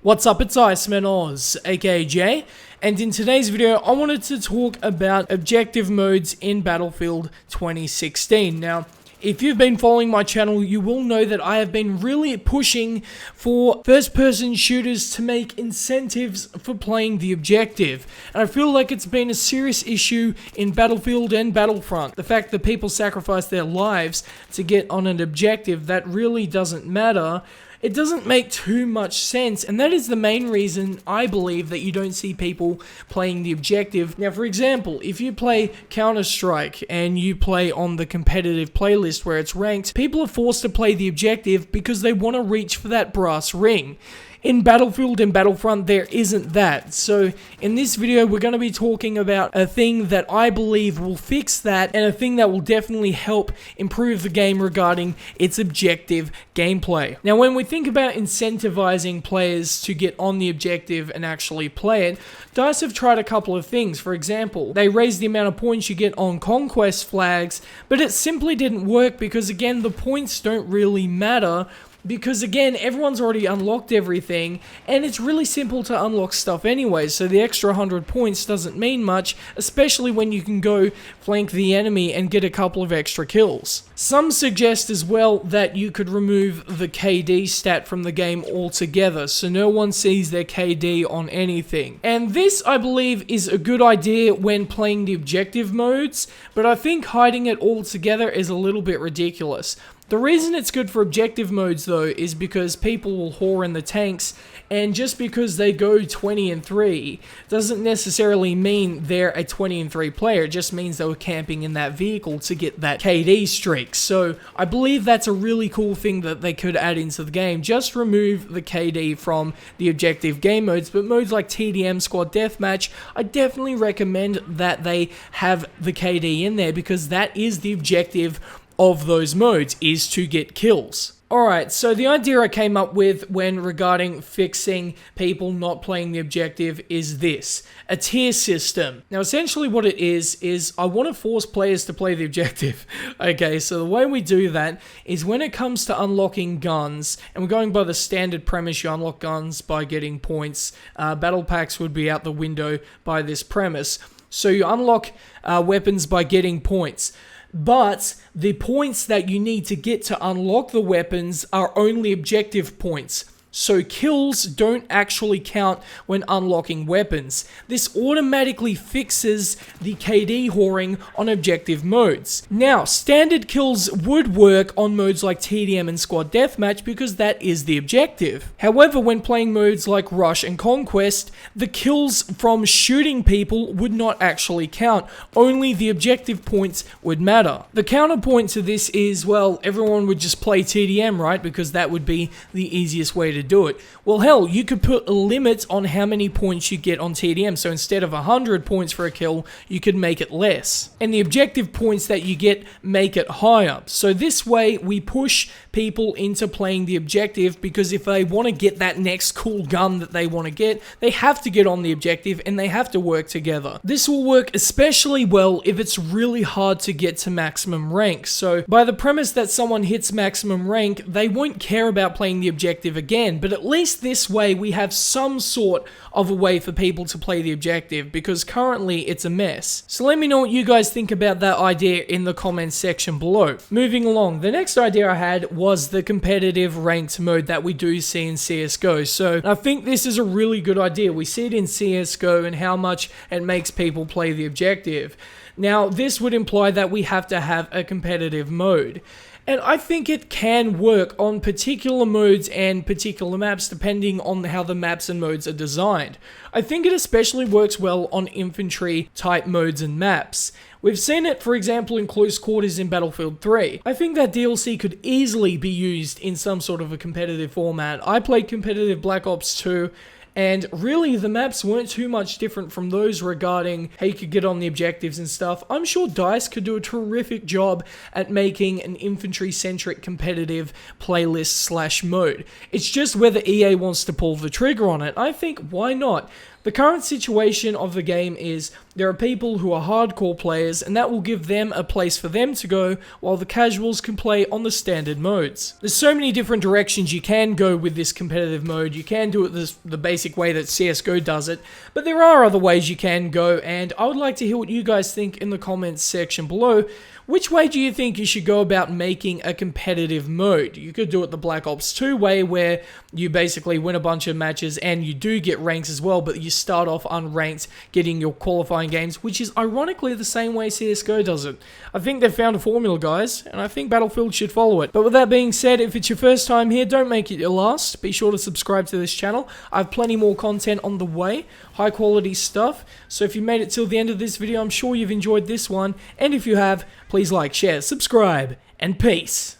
What's up, it's Iceman Oz, aka Jay, and in today's video I wanted to talk about objective modes in Battlefield 2016. Now, if you've been following my channel, you will know that I have been really pushing for first-person shooters to make incentives for playing the objective. And I feel like it's been a serious issue in Battlefield and Battlefront. The fact that people sacrifice their lives to get on an objective that really doesn't matter. It doesn't make too much sense, and that is the main reason I believe that you don't see people playing the objective. Now, for example, if you play Counter-Strike and you play on the competitive playlist where it's ranked, people are forced to play the objective because they want to reach for that brass ring. In Battlefield and Battlefront, there isn't that. So, in this video, we're going to be talking about a thing that I believe will fix that, and a thing that will definitely help improve the game regarding its objective gameplay. Now, when we think about incentivizing players to get on the objective and actually play it, DICE have tried a couple of things. For example, they raised the amount of points you get on conquest flags, but it simply didn't work because, again, the points don't really matter. Because again, everyone's already unlocked everything, and it's really simple to unlock stuff anyway, so the extra 100 points doesn't mean much, especially when you can go flank the enemy and get a couple of extra kills. Some suggest as well that you could remove the KD stat from the game altogether, so no one sees their KD on anything. And this, I believe, is a good idea when playing the objective modes, but I think hiding it altogether is a little bit ridiculous. The reason it's good for objective modes though is because people will whore in the tanks, and just because they go 20-3 doesn't necessarily mean they're a 20-3 player. It just means they were camping in that vehicle to get that KD streak. So I believe that's a really cool thing that they could add into the game. Just remove the KD from the objective game modes, but modes like TDM, Squad Deathmatch, I definitely recommend that they have the KD in there because that is the objective of those modes, is to get kills. Alright, so the idea I came up with when regarding fixing people not playing the objective is this: a tier system. Now essentially what it is I want to force players to play the objective. Okay, so the way we do that is when it comes to unlocking guns, and we're going by the standard premise, you unlock guns by getting points. Battle packs would be out the window by this premise. So you unlock weapons by getting points. But the points that you need to get to unlock the weapons are only objective points. So kills don't actually count when unlocking weapons. This automatically fixes the KD whoring on objective modes. Now, standard kills would work on modes like TDM and Squad Deathmatch because that is the objective. However, when playing modes like Rush and Conquest, the kills from shooting people would not actually count. Only the objective points would matter. The counterpoint to this is, well, everyone would just play TDM, right? Because that would be the easiest way to do it. Well, hell, you could put a limit on how many points you get on TDM, so instead of 100 points for a kill, you could make it less. And the objective points that you get make it higher. So this way, we push people into playing the objective, because if they want to get that next cool gun that they want to get, they have to get on the objective and they have to work together. This will work especially well if it's really hard to get to maximum rank. So by the premise that someone hits maximum rank, they won't care about playing the objective again. But at least this way we have some sort of a way for people to play the objective, because currently it's a mess. So let me know what you guys think about that idea in the comments section below. Moving along, the next idea I had was the competitive ranked mode that we do see in CSGO. So I think this is a really good idea. We see it in CSGO and how much it makes people play the objective. Now, this would imply that we have to have a competitive mode. And I think it can work on particular modes and particular maps depending on how the maps and modes are designed. I think it especially works well on infantry type modes and maps. We've seen it, for example, in Close Quarters in Battlefield 3. I think that DLC could easily be used in some sort of a competitive format. I played competitive Black Ops 2, and really, the maps weren't too much different from those regarding how you could get on the objectives and stuff. I'm sure DICE could do a terrific job at making an infantry-centric competitive playlist/mode. It's just whether EA wants to pull the trigger on it. I think, why not? The current situation of the game is there are people who are hardcore players, and that will give them a place for them to go, while the casuals can play on the standard modes. There's so many different directions you can go with this competitive mode. You can do it the basic way that CSGO does it, but there are other ways you can go, and I would like to hear what you guys think in the comments section below. Which way do you think you should go about making a competitive mode? You could do it the Black Ops 2 way, where you basically win a bunch of matches and you do get ranks as well, but you start off unranked, getting your qualifying games, which is ironically the same way CSGO does it. I think they've found a formula, guys, and I think Battlefield should follow it. But with that being said, if it's your first time here, don't make it your last. Be sure to subscribe to this channel. I have plenty more content on the way, high quality stuff. So if you made it till the end of this video, I'm sure you've enjoyed this one, and if you have, please like, share, subscribe, and peace.